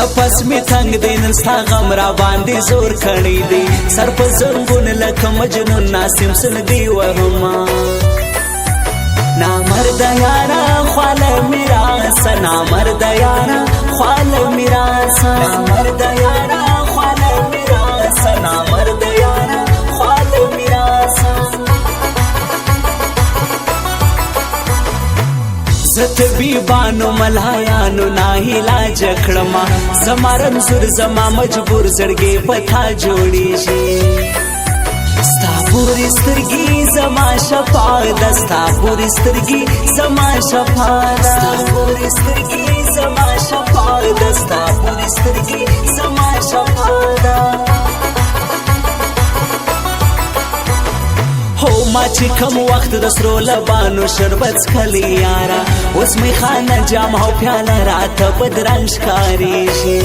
نفس می تنگ دی نن ستا غم را باندې زور کړی دی سر په زنګون لکه مجنون ناسم سن دی وهما نامرد یارا خواله میراسه نامرد یارا خواله میراسه نامرد یارا خواله میراسه نامرد یارا خواله میراسه زطبیبانو ملایانو ناهیلاج کړما زما رنځور زما مجبور زړګي پتا جوړیږي ستا پوری سترګي زما شفا ده ستا پوری سترګي زما شفا ده ستا پوری سترګي زما شفا ده ستا پوری سترګي زما شفا ده هو ما چې کم وخت د سرو لبانو شربت څکلی یاره اوس می خانه جام او پیاله راته بدرنګ ښکارېږي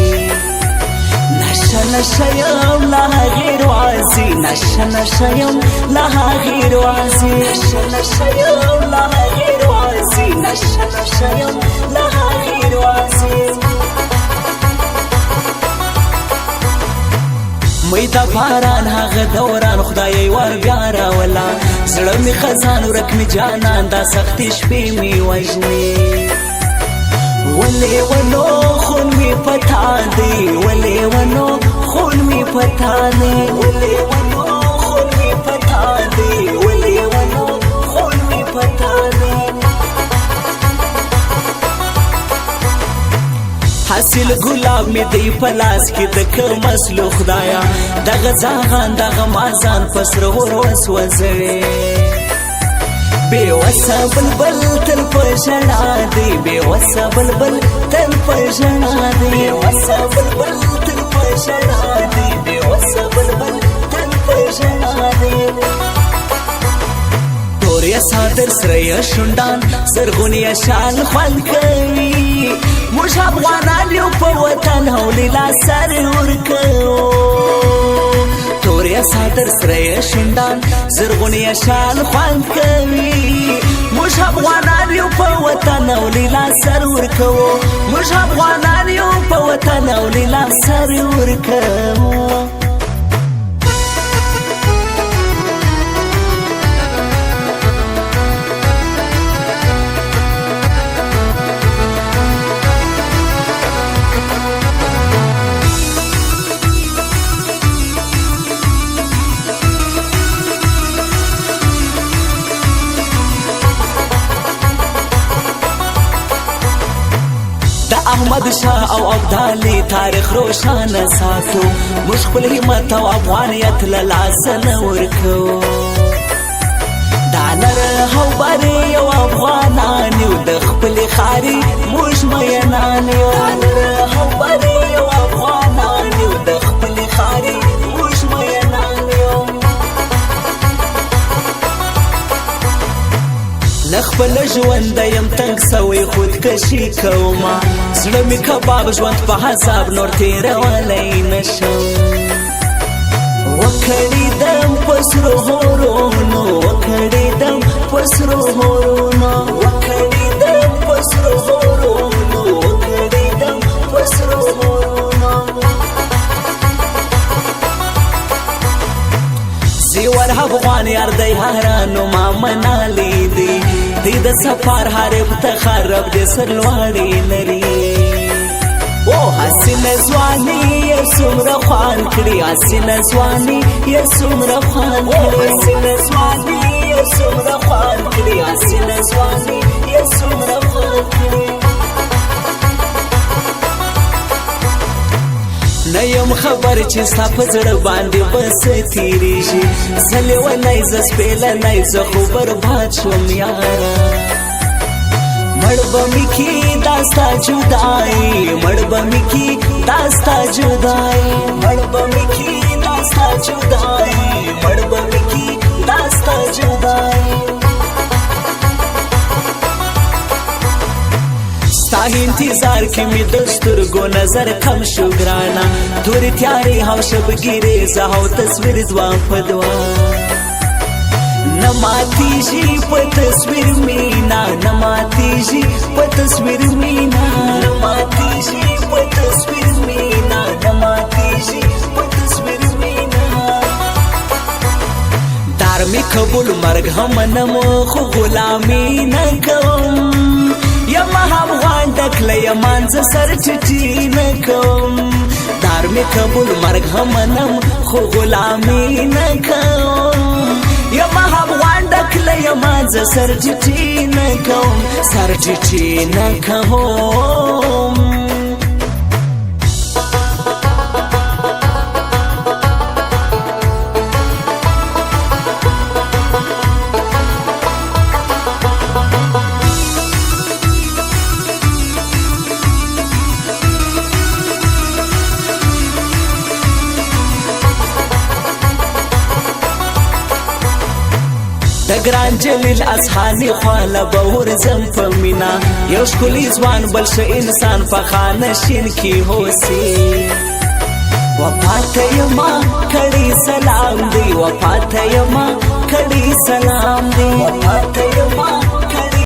نشه نشه یم لا غیر وازی نشه نشه یم لا غیر وازی نشه نشه یم لا غیر وازی نشه نشه یم لا غیر وازی می د باران هغه دوران خدای ور بیا راولا زړه می خزان ورک می جانان دا سختي شپې می وژني ولی ونو خون می پتا دی ولی ونو خون می پتا دی ولی ونو خون می پتا دی ولی ونو خون می پتا دی حاصل گلاب می دی پلاس کی دک مسلو خدایا دغه ځان دغه مازان پسر ور وسوځي بے وسا بلبل تل پشنا دی بے وسا بلبل تل پشنا دی بے وسا بلبل تل پشنا دی بے وسا بلبل تل پشنا دی توریا صادر سریا شوندان زرغونیا شال خوان کوي موږ افغانان یو په وطن هوللا سر ورکو توریا صادر سریا شوندان زرغونیا شال خوان کوي موږ افغانان یو په وطن هوللا سر ورکو موږ افغانان یو په وطن هوللا سر ورکو احمد شاه او ابدالي تاریخ روشانه ساتو موږ خپل همت او افغانیت له لاسه نه ورکو ډالر او بارې یو افغانان یو د خپلې خاري موږ مینان یو ډالر او بارې یو افغانان یو د خپلې خاري موږ مینان یو لخپل ژوند یم تنگ سوی خودکشي کومه زړه می کباب ژوند په حساب نور تیرولی نشم وکړی دم پسرو هورونو وکړی دم پسرو هورونو وکړی دم پسرو هورونو وکړی دم پسرو هورونو زیور افغان یار دی هرانو ما منالی دی دی د سفر حرب تخرب د سرلواړي لري او حسین ځواني سمره خوان کړی حسین ځواني سمره خوان کړی حسین ځواني سمره خوان کړی حسین ځواني سمره خوان کړی نیم خبر چې ستا په زړه باندې بس تیریږي زه لیونی زه سپېلنی زه خو برباد شوم یاره مړ به مې کي دا ستا جدایي مړ به مې کي دا ستا جدایي مړ به مې کي دا ستا جدایي مړ به مې کي دا ستا جدایي ستا انتظار کی می دستور گو نظر کم شو گرانا توری تیاری هاو شبگیری زهاو تصویر دوان پدوا نماتی جی پا تصویر مینا نماتی جی پا تصویر مینا نماتی جی پا تصویر مینا دارمی قبول مرگ هم نمو خو غلامی نکوم یما افغان دکله یمان ز سر چټی نکوم دارمی قبول مرگ هم نم خو غلامی نکوم یما افغان دکله یمان ز سر چټی نکوم سر چټی نکوم دگران جلیل اصحانی خواله باور زم فمینا یو شکلی زوان بلش انسان پخانه شین کی ہوسی وفات یما کڑی سلام دی وفات یما کڑی سلام دی وفات یما